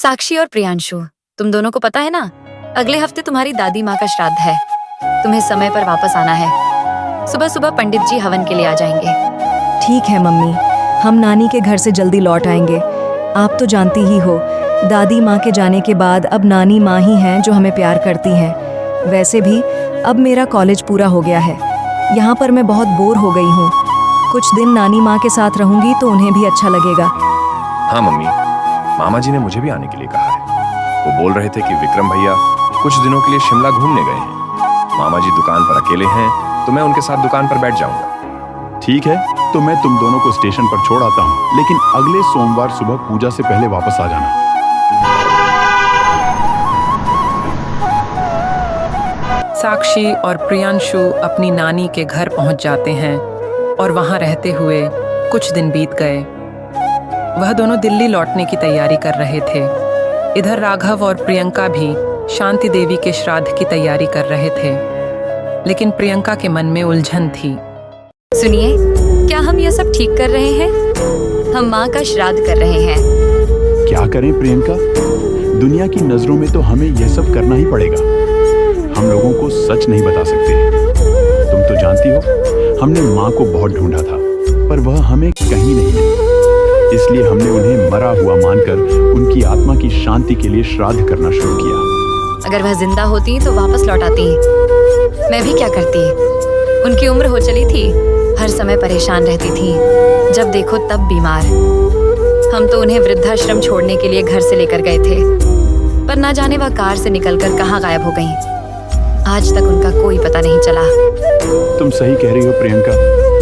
साक्षी और प्रियांशु, तुम दोनों को पता है ना, अगले हफ्ते तुम्हारी दादी माँ का श्राद्ध है। तुम्हें समय पर वापस आना है। सुबह सुबह पंडित जी हवन के लिए आ जाएंगे। ठीक है मम्मी, हम नानी के घर से जल्दी लौट आएंगे। आप तो जानती ही हो, दादी माँ के जाने के बाद अब नानी माँ ही हैं जो हमें प्यार करती हैं। वैसे भी अब मेरा कॉलेज पूरा हो गया है। यहाँ पर मैं बहुत बोर हो गई हूँ। कुछ दिन नानी माँ के साथ रहूँगी तो उन्हें भी अच्छा लगेगा। हाँ मम्मी, मामा जी ने मुझे भी आने के लिए कहा है। वो बोल रहे थे कि विक्रम भैया कुछ दिनों के लिए शिमला घूमने गए हैं। मामा जी दुकान पर अकेले हैं तो मैं उनके साथ दुकान पर बैठ जाऊंगा। ठीक है, तो मैं तुम दोनों को स्टेशन पर छोड़ आता हूँ, लेकिन अगले सोमवार सुबह पूजा से पहले वापस आ जाना। साक्षी और प्रियांशु अपनी नानी के घर पहुंच जाते हैं और वहां रहते हुए कुछ दिन बीत गए। वह दोनों दिल्ली लौटने की तैयारी कर रहे थे। इधर राघव और प्रियंका भी शांति देवी के श्राद्ध की तैयारी कर रहे थे, लेकिन प्रियंका के मन में उलझन थी। सुनिए, क्या हम ये सब ठीक कर रहे हैं? हम माँ का श्राद्ध कर रहे हैं। क्या करें प्रियंका, दुनिया की नजरों में तो हमें यह सब करना ही पड़ेगा। हम लोगों को सच नहीं बता सकते। तुम तो जानती हो, हमने माँ को बहुत ढूंढा था, पर वह हमें कहीं नहीं मिली। इसलिए हमने उन्हें मरा हुआ मानकर उनकी आत्मा की शांति के लिए श्राद्ध करना शुरू किया। अगर वह जिंदा होती तो वापस लौट आती। मैं भी क्या करती? उनकी उम्र हो चली थी, हर समय परेशान रहती थी, जब देखो तब बीमार। हम तो उन्हें वृद्धाश्रम छोड़ने के लिए घर से लेकर गए थे, पर ना जाने वह कार से निकलकर कहाँ गायब हो गईं। आज तक उनका कोई पता नहीं चला। तुम सही कह रही हो प्रियंका,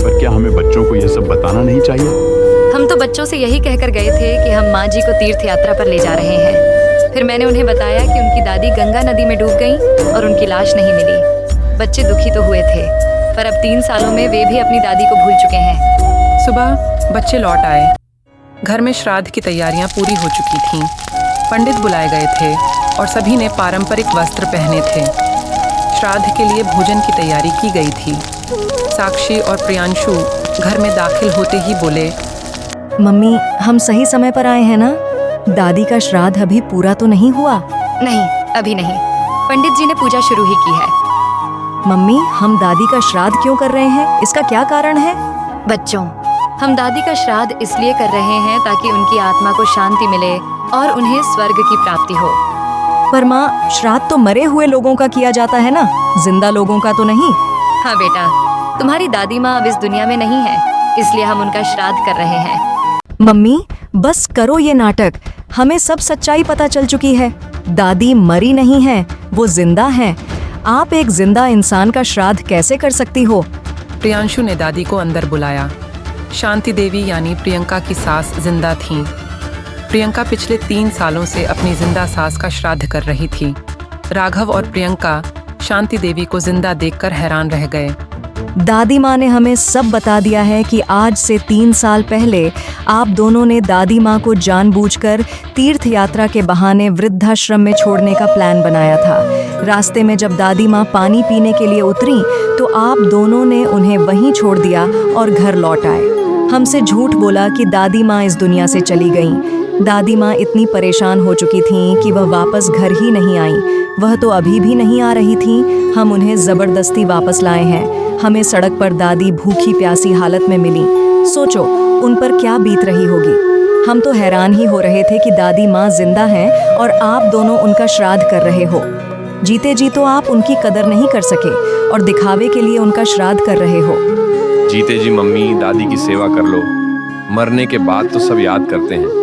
पर क्या हमें बच्चों को यह सब बताना नहीं चाहिए? हम तो बच्चों से यही कहकर गए थे कि हम माँ जी को तीर्थ यात्रा पर ले जा रहे हैं। फिर मैंने उन्हें बताया कि उनकी दादी गंगा नदी में डूब गईं और उनकी लाश नहीं मिली। बच्चे दुखी तो हुए थे, पर अब 3 सालों में वे भी अपनी दादी को भूल चुके हैं। सुबह बच्चे लौट आए। घर में श्राद्ध की तैयारियां पूरी हो चुकी थीं। पंडित बुलाए गए थे और सभी ने पारंपरिक वस्त्र पहने थे। श्राद्ध के लिए भोजन की तैयारी की गई थी। साक्षी और प्रियांशु घर में दाखिल होते ही बोले, मम्मी, हम सही समय पर आए हैं ना? दादी का श्राद्ध अभी पूरा तो नहीं हुआ? नहीं, अभी नहीं। पंडित जी ने पूजा शुरू ही की है। मम्मी, हम दादी का श्राद्ध क्यों कर रहे हैं? इसका क्या कारण है? बच्चों, हम दादी का श्राद्ध इसलिए कर रहे हैं ताकि उनकी आत्मा को शांति मिले और उन्हें स्वर्ग की प्राप्ति हो। पर माँ, श्राद्ध तो मरे हुए लोगों का किया जाता है ना, जिंदा लोगों का तो नहीं। हाँ बेटा, तुम्हारी दादी माँ अब इस दुनिया में नहीं है, इसलिए हम उनका श्राद्ध कर रहे हैं। मम्मी, बस करो ये नाटक। हमें सब सच्चाई पता चल चुकी है। दादी मरी नहीं है, वो जिंदा हैं। आप एक जिंदा इंसान का श्राद्ध कैसे कर सकती हो? प्रियांशु ने दादी को अंदर बुलाया। शांति देवी यानी प्रियंका की सास जिंदा थीं। प्रियंका पिछले 3 सालों से अपनी जिंदा सास का श्राद्ध कर रही थी। राघव और प्रियंका शांति देवी को जिंदा देखकर हैरान रह गए। दादी माँ ने हमें सब बता दिया है कि आज से 3 साल पहले आप दोनों ने दादी माँ को जानबूझकर तीर्थ यात्रा के बहाने वृद्धाश्रम में छोड़ने का प्लान बनाया था। रास्ते में जब दादी माँ पानी पीने के लिए उतरी तो आप दोनों ने उन्हें वहीं छोड़ दिया और घर लौट आए। हमसे झूठ बोला कि दादी माँ इस दुनिया से चली गईं। दादी माँ इतनी परेशान हो चुकी थीं कि वह वापस घर ही नहीं आईं। वह तो अभी भी नहीं आ रही थीं। हम उन्हें ज़बरदस्ती वापस लाए हैं। हमें सड़क पर दादी भूखी प्यासी हालत में मिली। सोचो उन पर क्या बीत रही होगी। हम तो हैरान ही हो रहे थे कि दादी माँ जिंदा हैं और आप दोनों उनका श्राद्ध कर रहे हो। जीते जी तो आप उनकी कदर नहीं कर सके और दिखावे के लिए उनका श्राद्ध कर रहे हो। जीते जी मम्मी दादी की सेवा कर लो। मरने के बाद तो सब याद करते हैं।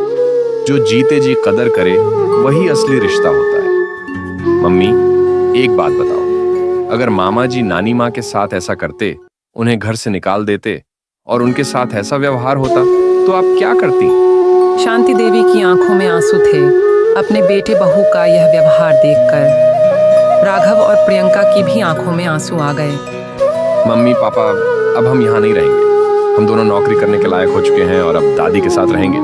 जो जीते जी कदर करे वही असली रिश्ता होता है। मम्मी, एक बात बताओ, अगर मामा जी नानी माँ के साथ ऐसा करते, उन्हें घर से निकाल देते और उनके साथ ऐसा व्यवहार होता, तो आप क्या करती? शांति देवी की आंखों में आंसू थे अपने बेटे बहू का यह व्यवहार देखकर। राघव और प्रियंका की भी आंखों में आंसू आ गए। मम्मी पापा, अब हम यहाँ नहीं रहेंगे। हम दोनों नौकरी करने के लायक हो चुके हैं और अब दादी के साथ रहेंगे।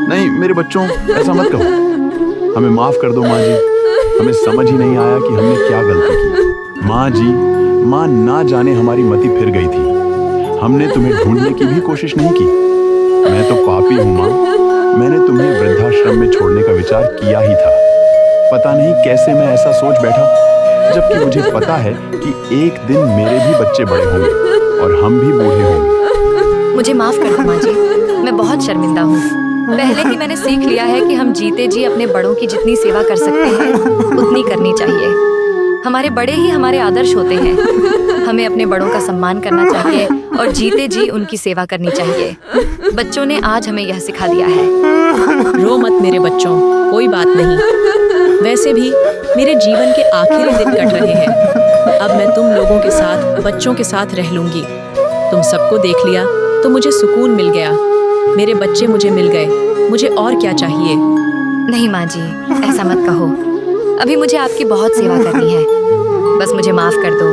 नहीं मेरे बच्चों, ऐसा मत कहो। हमें माफ कर दो माँ जी। हमें समझ ही नहीं आया कि हमने क्या गलती की। माँ जी, माँ ना जाने हमारी मति फिर गई थी। हमने तुम्हें ढूंढने की भी कोशिश नहीं की। मैं तो पापी हूँ माँ। मैंने तुम्हें वृद्धाश्रम में छोड़ने का विचार किया ही था। पता नहीं कैसे मैं ऐसा सोच बैठा, जबकि मुझे पता है कि एक दिन मेरे भी बच्चे बड़े होंगे और हम भी बूढ़े होंगे। मुझे माफ कर दो माँ जी, मैं बहुत शर्मिंदा हूँ। पहले ही मैंने सीख लिया है कि हम जीते जी अपने बड़ों की जितनी सेवा कर सकते हैं उतनी करनी चाहिए। हमारे बड़े ही हमारे आदर्श होते हैं। हमें अपने बड़ों का सम्मान करना चाहिए और जीते जी उनकी सेवा करनी चाहिए। बच्चों ने आज हमें यह सिखा दिया है। रो मत मेरे बच्चों, कोई बात नहीं। वैसे भी मेरे जीवन के आखिरी दिन कट रहे हैं। अब मैं तुम लोगों के साथ, बच्चों के साथ रह लूंगी। तुम सबको देख लिया तो मुझे सुकून मिल गया। मेरे बच्चे मुझे मिल गए, मुझे और क्या चाहिए। नहीं माँ जी, ऐसा मत कहो। अभी मुझे आपकी बहुत सेवा करनी है। बस मुझे माफ कर दो,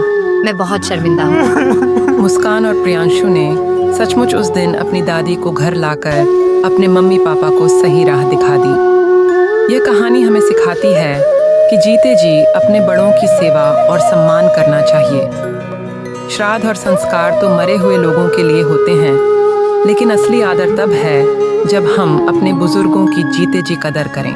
मैं बहुत शर्मिंदा हूँ। मुस्कान और प्रियांशु ने सचमुच उस दिन अपनी दादी को घर लाकर अपने मम्मी पापा को सही राह दिखा दी। यह कहानी हमें सिखाती है कि जीते जी अपने बड़ों की सेवा और सम्मान करना चाहिए। श्राद्ध और संस्कार तो मरे हुए लोगों के लिए होते हैं, लेकिन असली आदर तब है जब हम अपने बुजुर्गों की जीते जी कदर करें।